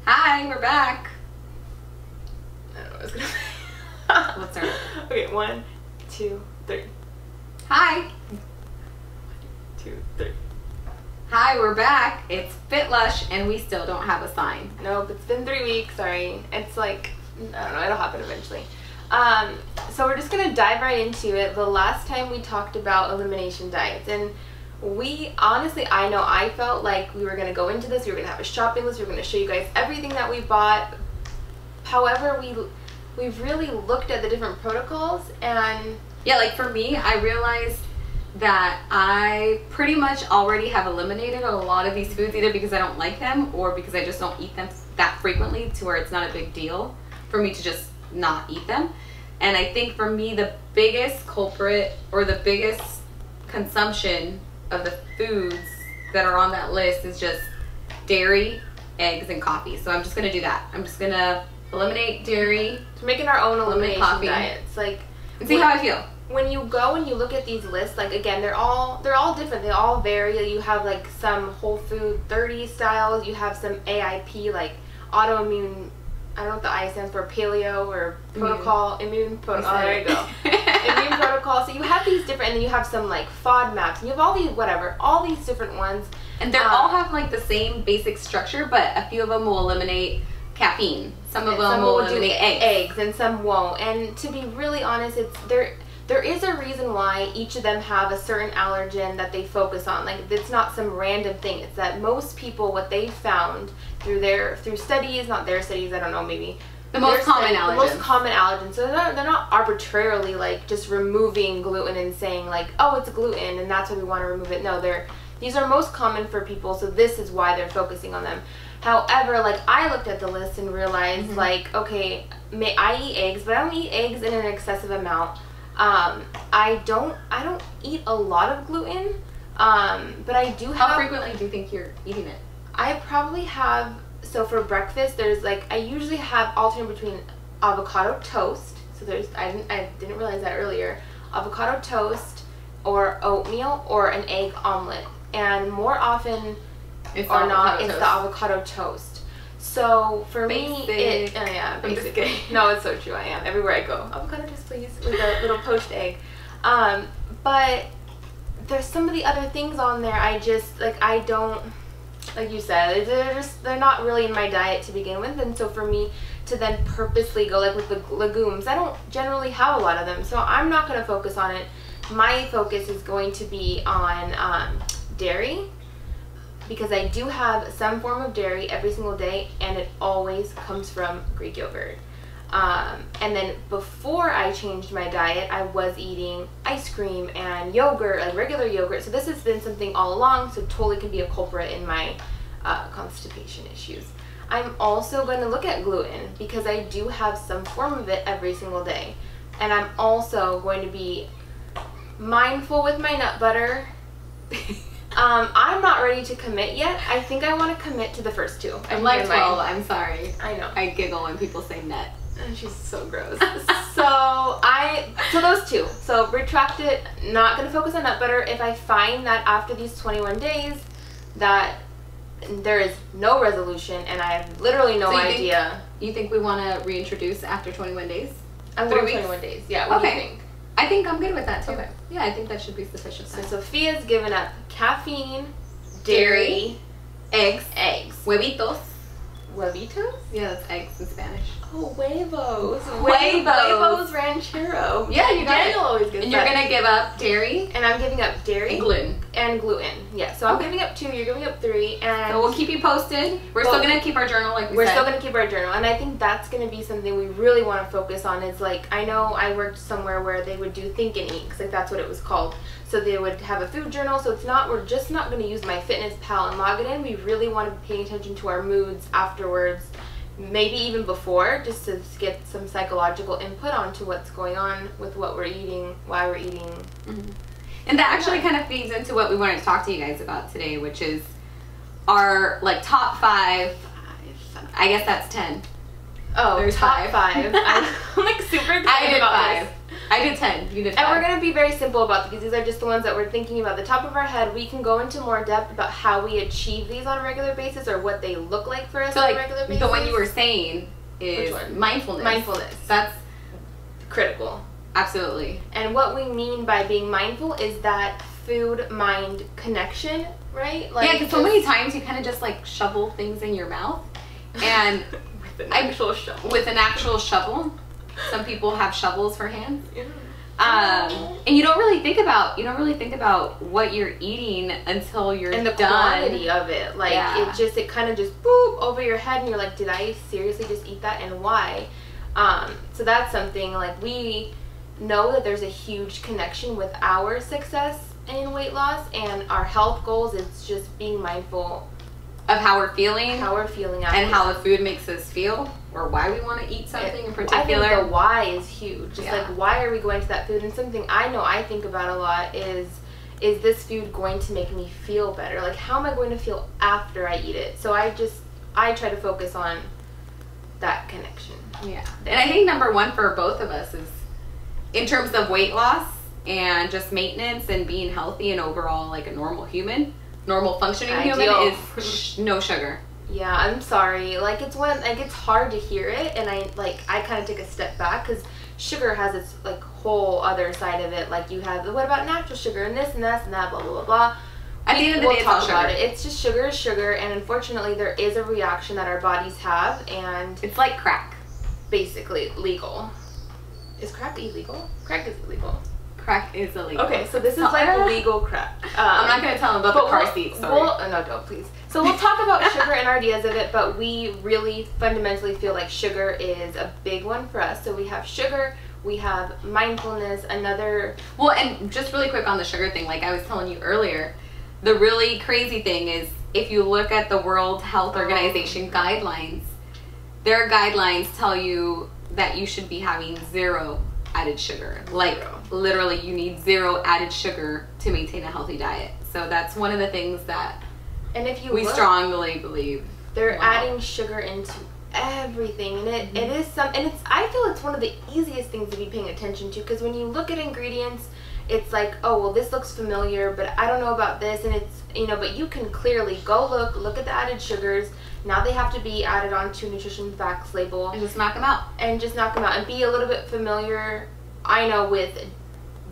Hi, we're back. I don't know what I was gonna say. Let's start. Okay, 1, 2, 3. Hi. 1, 2, 3. Hi, we're back. It's FitLush, and we still don't have a sign. Nope, it's been 3 weeks. Sorry. It's like, I don't know, it'll happen eventually. So we're just gonna dive right into it. The last time we talked about elimination diets, and we honestly, I know I felt like we were gonna go into this. We were gonna have a shopping list. We were gonna show you guys everything that we bought. However, we've really looked at the different protocols, and yeah, like for me, I realized that I pretty much already have eliminated a lot of these foods, either because I don't like them or because I just don't eat them that frequently to where it's not a big deal for me to just not eat them. And I think for me, the biggest culprit or the biggest consumption of the foods that are on that list is just dairy, eggs, and coffee. So I'm just gonna do that. I'm just gonna eliminate dairy. we're making our own elimination coffee. diets. Like, And see how I feel. when you go and you look at these lists, like, again, they're all different. They all vary. You have like some whole food 30 styles. You have some AIP, like autoimmune. I don't know what the I stands for, paleo or protocol, immune protocol. There you go. Immune protocol. So you have these different, and then you have some like FODMAPs. And you have all these, whatever, all these different ones. And they all have like the same basic structure, but a few of them will eliminate caffeine. Some of them will eliminate eggs, and some won't. And to be really honest, there is a reason why each of them have a certain allergen that they focus on. Like, it's not some random thing. It's that most people, what they found through studies, not their studies, I don't know, maybe the most common allergens. The most common allergens. So they're not arbitrarily like just removing gluten and saying like, oh, it's gluten and that's why we want to remove it. No, these are most common for people, so this is why they're focusing on them. However, like, I looked at the list and realized like, okay, I eat eggs, but I don't eat eggs in an excessive amount. I don't eat a lot of gluten, but I do have. How frequently do you think you're eating it? I probably have, so for breakfast, there's like, I usually have alternate between avocado toast. So I didn't realize that earlier. Avocado toast or oatmeal or an egg omelet. And more often It's or not, avocado it's toast. the avocado toast. So for Basic. me, yeah, I'm just basic. kidding. No, it's so true. I am. Everywhere I go, avocado toast, please, with a little poached egg. But there's some of the other things on there. I just I don't, like you said, they're not really in my diet to begin with. And so for me to then purposely go like with the legumes, I don't generally have a lot of them, so I'm not going to focus on it. My focus is going to be on dairy, because I do have some form of dairy every single day, and it always comes from Greek yogurt. And then before I changed my diet, I was eating ice cream and yogurt, like regular yogurt. So this has been something all along, so totally can be a culprit in my constipation issues. I'm also going to look at gluten, because I do have some form of it every single day. And I'm also going to be mindful with my nut butter. I'm not ready to commit yet. I think I want to commit to the first two. I'm like 12. I'm sorry. I know. I giggle when people say nut. And she's so gross. so those two. So retract it. Not going to focus on nut butter. If I find that after these 21 days that there is no resolution and I have literally no idea. You think we want to reintroduce after 21 days? I'm 3 going weeks? 21 days. Yeah, what do you think? I think I'm good with that too. Okay. Yeah, I think that should be sufficient. So Sophia's given up caffeine, dairy, eggs, huevitos. Yeah, that's eggs in Spanish. Oh, huevos. Huevos. Huevos ranchero. Yeah, you got Daniel it. always gets And that. you're gonna give up dairy And I'm giving up dairy and gluten. Yeah, so I'm Okay. giving up 2, you're giving up 3, and So we'll keep you posted. We're Well, still gonna keep our journal like we we're said. still going to keep our journal. And I think that's going to be something we really want to focus on. Is like, I know I worked somewhere where they would do think and eat, because like that's what it was called. So they would have a food journal. So it's not, we're just not going to use MyFitnessPal and log it in. We really want to be paying attention to our moods afterwards, maybe even before, just to get some psychological input onto what's going on with what we're eating, why we're eating. And that actually kind of feeds into what we wanted to talk to you guys about today, which is our like top 5. I guess that's 10. Oh, There's top 5. 5. I'm like super excited I did about 5. this. I did 10. You did 5. And we're going to be very simple about these. These are just the ones that we're thinking about the top of our head. We can go into more depth about how we achieve these on a regular basis or what they look like for us So on like a regular basis. the one you were saying is Which one? mindfulness. Mindfulness. That's critical. absolutely. And what we mean by being mindful is that food-mind connection, right? Like Yeah, because so many times you kind of just like shovel things in your mouth, and with an actual shovel. with an actual shovel. Some people have shovels for hands. Yeah. And you don't really think about what you're eating until you're And the done. quantity of it, like Yeah. it kind of just boop over your head, and you're like, did I seriously just eat that, and why? So that's something like we know that there's a huge connection with our success in weight loss and our health goals. It's just being mindful Of how we're feeling, how we're feeling and how the food makes us feel, or why we want to eat something in particular. I think the why is huge. Just Yeah. like, why are we going to that food? And something I know I think about a lot is this food going to make me feel better? Like, how am I going to feel after I eat it? So I try to focus on that connection. Yeah. And I think number one for both of us is, in terms of weight loss and just maintenance and being healthy and overall like a normal human, normal functioning human, Ideal. is no sugar. Yeah, I'm sorry. Like, it's hard to hear it, and I kind of take a step back because sugar has its like whole other side of it. Like, you have what about natural sugar and this and that and that, blah blah blah blah. At the end of the day, it's all talk about sugar. it. It's just sugar is sugar, and unfortunately, there is a reaction that our bodies have, and It's like crack. basically legal. Is crack illegal? Crack is illegal. Crack is illegal. Okay, so this is like legal crack. I'm not going to tell them about the car seat story. No, don't please. So we'll talk about sugar and our ideas of it, but we really fundamentally feel like sugar is a big one for us. So we have sugar, we have mindfulness, another... Well, and just really quick on the sugar thing, like I was telling you earlier, the really crazy thing is if you look at the World Health Organization guidelines, their guidelines tell you that you should be having 0 added sugar. Like, literally, you need 0 added sugar to maintain a healthy diet. So that's one of the things that And if you we look, strongly believe. they're adding sugar into everything, and it is I feel it's one of the easiest things to be paying attention to, because when you look at ingredients, it's like, oh well, this looks familiar, but I don't know about this, and it's, but you can clearly go look at the added sugars. Now they have to be added onto nutrition facts label, And just knock them out. and just knock them out and be a little bit familiar, I know, with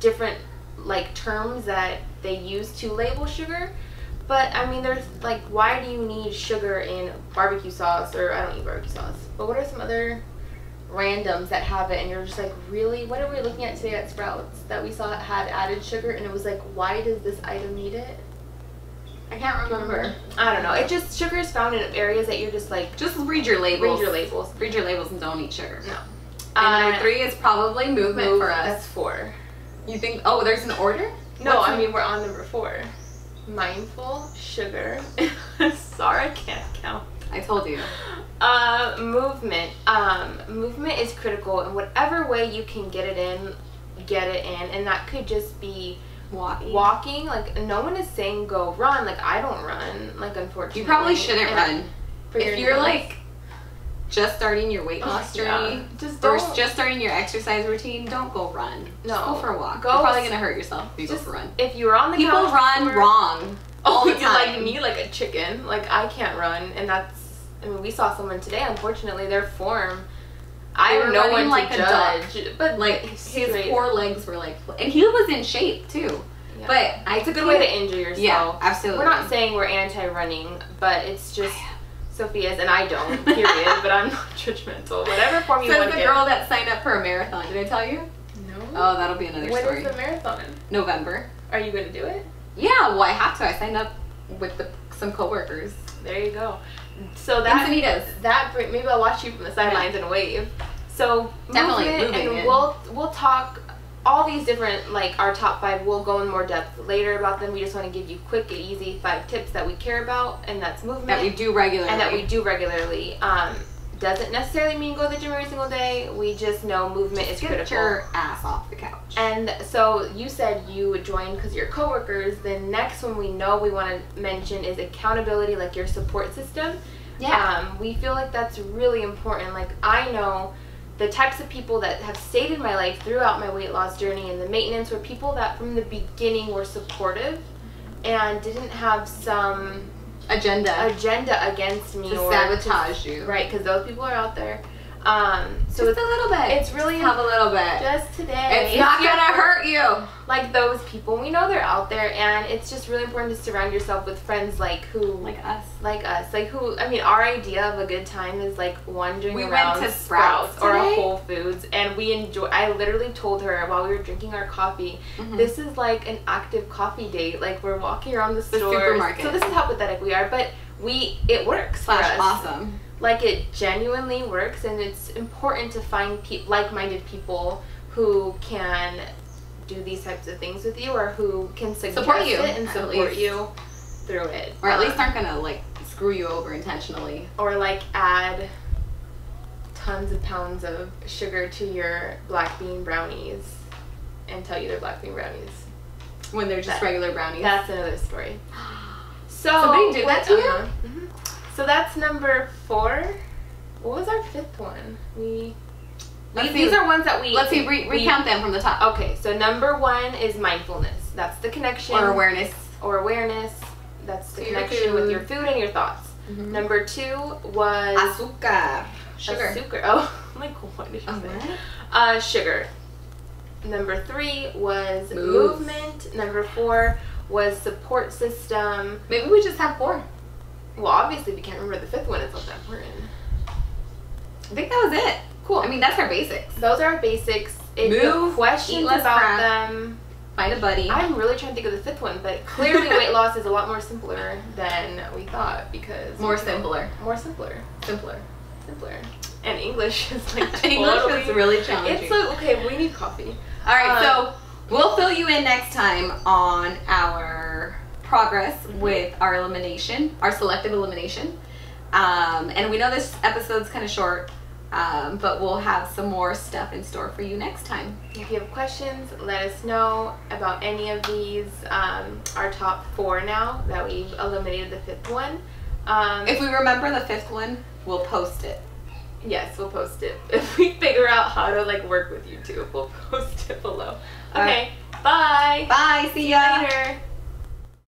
different like terms that they use to label sugar. But I mean, there's like, why do you need sugar in barbecue sauce? Or I don't eat barbecue sauce, but what are some other randoms that have it, and you're just like, really, what are we looking at today at Sprouts that we saw had added sugar, and it was like, why does this item need it? I can't remember. I don't know. It just, sugar is found in areas that you're just like, Just read your labels. read your labels. Read your labels and don't eat sugar. No. And number 3 is probably movement for us. That's 4. You think, oh, there's an order? No, What's I mean, we're on number 4. Mindful, sugar. Sorry, I can't count. I told you. Movement. Movement is critical in whatever way you can get it in, and that could just be walking. Like, no one is saying go run. Like, I don't run. Like, unfortunately, You probably shouldn't run. your If you're knees. like just starting your weight loss journey, just or don't. just starting your exercise routine, don't go run. No. Just go for a walk. Go You're probably s- gonna hurt yourself if you Just go for a run. if you were on the People couch run before- wrong all Oh, the you like time. me, like a chicken. Like, I can't run, and that's. I mean, we saw someone today. Unfortunately, their form. I They have were no running one like to a duck. judge, but Like his straight. 4 legs were like, and he was in shape too. Yeah. But It's a good way to injure yourself. Yeah, absolutely. We're not saying we're anti-running, but it's just Sophia's, and I don't, period, but I'm not judgmental. Whatever form you Says want the to get. girl that signed up for a marathon. Did I tell you? No. Oh, that'll be another When story. is the marathon? November. Are you going to do it? Yeah, well, I have to. I signed up with some coworkers. There you go. So that Encinitas. maybe I'll watch you from the sidelines and wave. So Definitely movement, moving and it. we'll talk all these different, like, our top 5. We'll go in more depth later about them. We just want to give you quick and easy 5 tips that we care about, and that's movement. That we do regularly. And that we do regularly. Doesn't necessarily mean go to the gym every single day. We just know movement is Get critical. your ass off the couch. And so you said you joined because your coworkers. The next one we know we want to mention is accountability, like your support system. Yeah. We feel like that's really important. Like, I know the types of people that have stayed in my life throughout my weight loss journey and the maintenance were people that from the beginning were supportive and didn't have some agenda against me to or sabotage you. Right, because those people are out there. So just a little bit. It's really just have a little bit. Just today. It's not gonna hurt you. Like those people, we know they're out there, and it's just really important to surround yourself with friends like who. I mean, our idea of a good time is like wandering around went to Sprouts or a today. Whole Foods, and we enjoy. I literally told her while we were drinking our coffee, this is like an active coffee date. Like we're walking around the store. Supermarket. So this is how pathetic we are, but it works for us. Awesome. Like it genuinely works, and it's important to find like-minded people who can do these types of things with you, or who can support you and support you through it, or at least aren't gonna like screw you over intentionally, or like add tons of pounds of sugar to your black bean brownies and tell you they're black bean brownies when they're just regular brownies. That's another story. So somebody do that to you? Mm-hmm. So that's number 4. What was our 5th one? These are ones that we... Let's see, recount them from the top. Okay, so number 1 is mindfulness. That's the connection. Or awareness. That's the To your connection food. with your food and your thoughts. Number 2 was... Azúcar. Sugar. Oh, I'm like, what did you say? Sugar. Number 3 was movement. Number 4 was support system. Maybe we just have 4. Well, obviously we can't remember the 5th one. It's not that important. I think that was it. Cool. I mean, that's our basics. Those are our basics. If you have questions about them, find a buddy. I'm really trying to think of the 5th one, but clearly weight loss is a lot more simpler than we thought because... Simpler. And English is like English is really challenging. It's like, okay, we need coffee. All right, so we'll fill you in next time on our progress with our selective elimination. And we know this episode's kind of short, but we'll have some more stuff in store for you next time. If you have questions, let us know about any of these. Our top 4 now that we've eliminated the 5th one. If we remember the 5th one, we'll post it. Yes, we'll post it. If we figure out how to like work with YouTube, we'll post it below. Okay, bye. Bye. See ya Later.